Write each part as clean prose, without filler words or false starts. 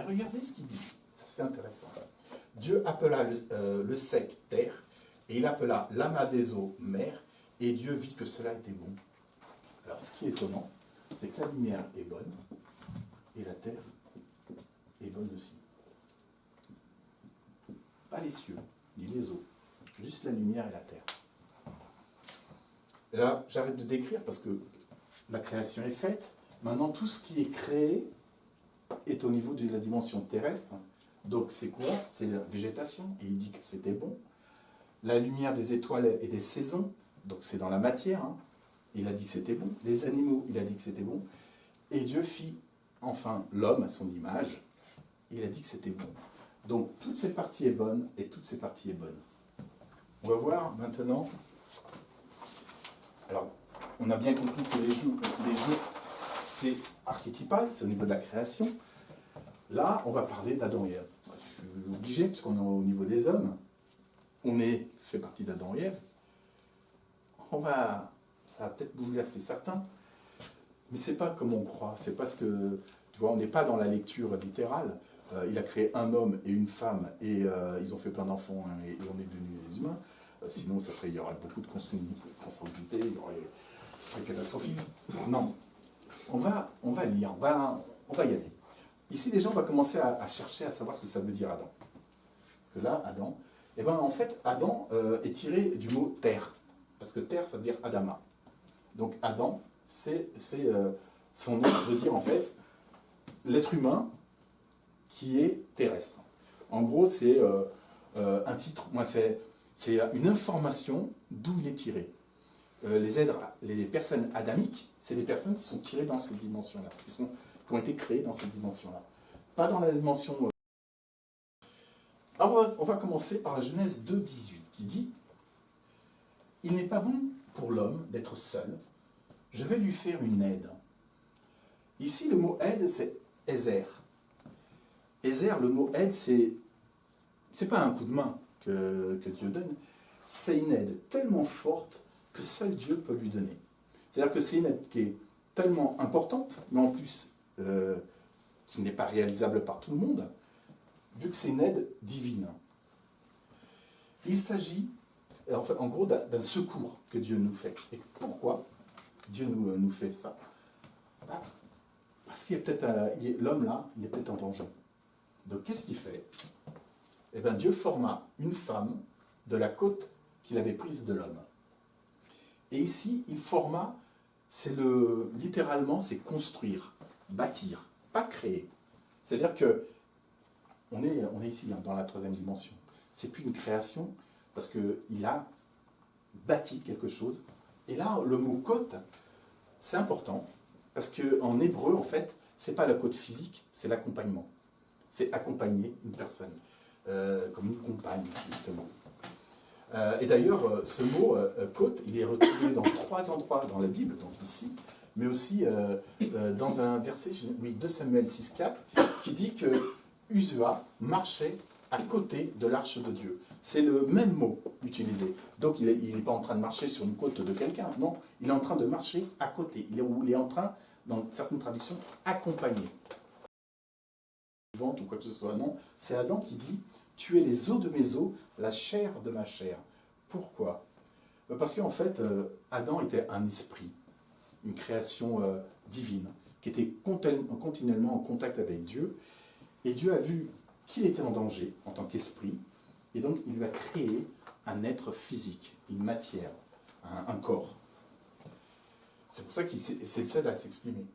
regardez ce qu'il dit. Ça, c'est intéressant. Dieu appela le sec terre, et il appela l'amas des eaux mer, et Dieu vit que cela était bon. Alors, ce qui est étonnant, c'est que la lumière est bonne, et la terre est bonne aussi. Pas les cieux, ni les eaux, juste la lumière et la terre. Et là, j'arrête de décrire parce que la création est faite. Maintenant, tout ce qui est créé est au niveau de la dimension terrestre. Donc, c'est quoi? C'est la végétation, et il dit que c'était bon. La lumière des étoiles et des saisons, donc c'est dans la matière, hein. Il a dit que c'était bon. Les animaux, il a dit que c'était bon. Et Dieu fit enfin l'homme à son image, il a dit que c'était bon. Donc, toute cette partie est bonne, et toute cette partie est bonne. On va voir maintenant. Alors, on a bien compris que les jours c'est archétypal, c'est au niveau de la création. Là, on va parler d'Adam et Ève. Je suis obligé, puisqu'on est au niveau des hommes. Fait partie d'Adam et Ève. Ça va peut-être bouleverser certains, mais c'est pas comme on croit. C'est parce que, tu vois, on n'est pas dans la lecture littérale. Il a créé un homme et une femme, et ils ont fait plein d'enfants, hein, et on est devenus des humains. Sinon, il y aurait beaucoup de consanguinité, ce serait catastrophique. Non. On va lire, on va y aller. Ici, déjà, on va commencer à chercher à savoir ce que ça veut dire Adam. Parce que là, Adam, eh ben, en fait, Adam est tiré du mot terre. Parce que terre, ça veut dire Adama. Donc, Adam, son nom veut dire, en fait, l'être humain qui est terrestre. En gros, c'est un titre, c'est une information d'où il est tiré. Les personnes adamiques, c'est des personnes qui sont tirées dans cette dimension-là, qui ont été créées dans cette dimension-là. Pas dans la dimension... Alors, on va commencer par la Genèse 2,18, qui dit « Il n'est pas bon pour l'homme d'être seul, je vais lui faire une aide. » Ici, le mot « aide », c'est « Ezer ». Ezer, le mot « aide », c'est pas un coup de main que Dieu donne, c'est une aide tellement forte que seul Dieu peut lui donner. C'est-à-dire que c'est une aide qui est tellement importante, mais en plus qui n'est pas réalisable par tout le monde, vu que c'est une aide divine. Il s'agit, en gros, d'un secours que Dieu nous fait. Et pourquoi Dieu nous fait ça? Parce qu'il y a peut-être l'homme là, il est peut-être en danger. Donc qu'est-ce qu'il fait? Eh bien, Dieu forma une femme de la côte qu'il avait prise de l'homme. Et ici, il forma, littéralement, c'est construire, bâtir, pas créer. C'est-à-dire que on est ici, hein, dans la troisième dimension. C'est plus une création, parce qu'il a bâti quelque chose. Et là, le mot côte, c'est important, parce qu'en hébreu, en fait, c'est pas la côte physique, c'est l'accompagnement. C'est accompagner une personne, comme une compagne, justement. Et d'ailleurs, ce mot côte, il est retrouvé dans 3 endroits dans la Bible, donc ici, mais aussi dans un verset, 2 Samuel 6,4, qui dit que Usua marchait à côté de l'arche de Dieu. C'est le même mot utilisé. Donc il n'est pas en train de marcher sur une côte de quelqu'un, non, il est en train de marcher à côté. Il est en train, dans certaines traductions, accompagner. Ou quoi que ce soit, non, c'est Adam qui dit « Tu es les os de mes os, la chair de ma chair ». Pourquoi? Parce qu'en fait, Adam était un esprit, une création divine, qui était continuellement en contact avec Dieu, et Dieu a vu qu'il était en danger en tant qu'esprit, et donc il lui a créé un être physique, une matière, un corps. C'est pour ça qu'il c'est le seul à s'exprimer.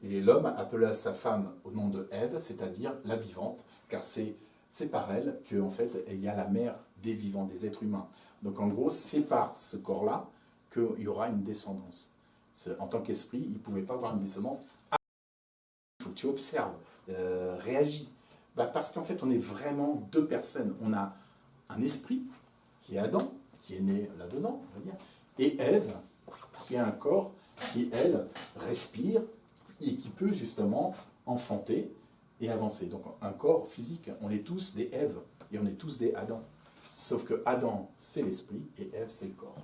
Et l'homme appela sa femme au nom de Ève, c'est-à-dire la vivante, car c'est par elle qu'en fait, il y a la mère des vivants, des êtres humains. Donc en gros, c'est par ce corps-là qu'il y aura une descendance. En tant qu'esprit, il ne pouvait pas avoir une descendance. Il faut que tu observes, réagis. Parce qu'en fait, on est vraiment 2 personnes. On a un esprit, qui est Adam, qui est né là-dedans, on va dire, et Ève, qui a un corps qui, elle, respire, et qui peut justement enfanter et avancer. Donc un corps physique, on est tous des Èves et on est tous des Adam. Sauf que Adam, c'est l'esprit et Ève, c'est le corps.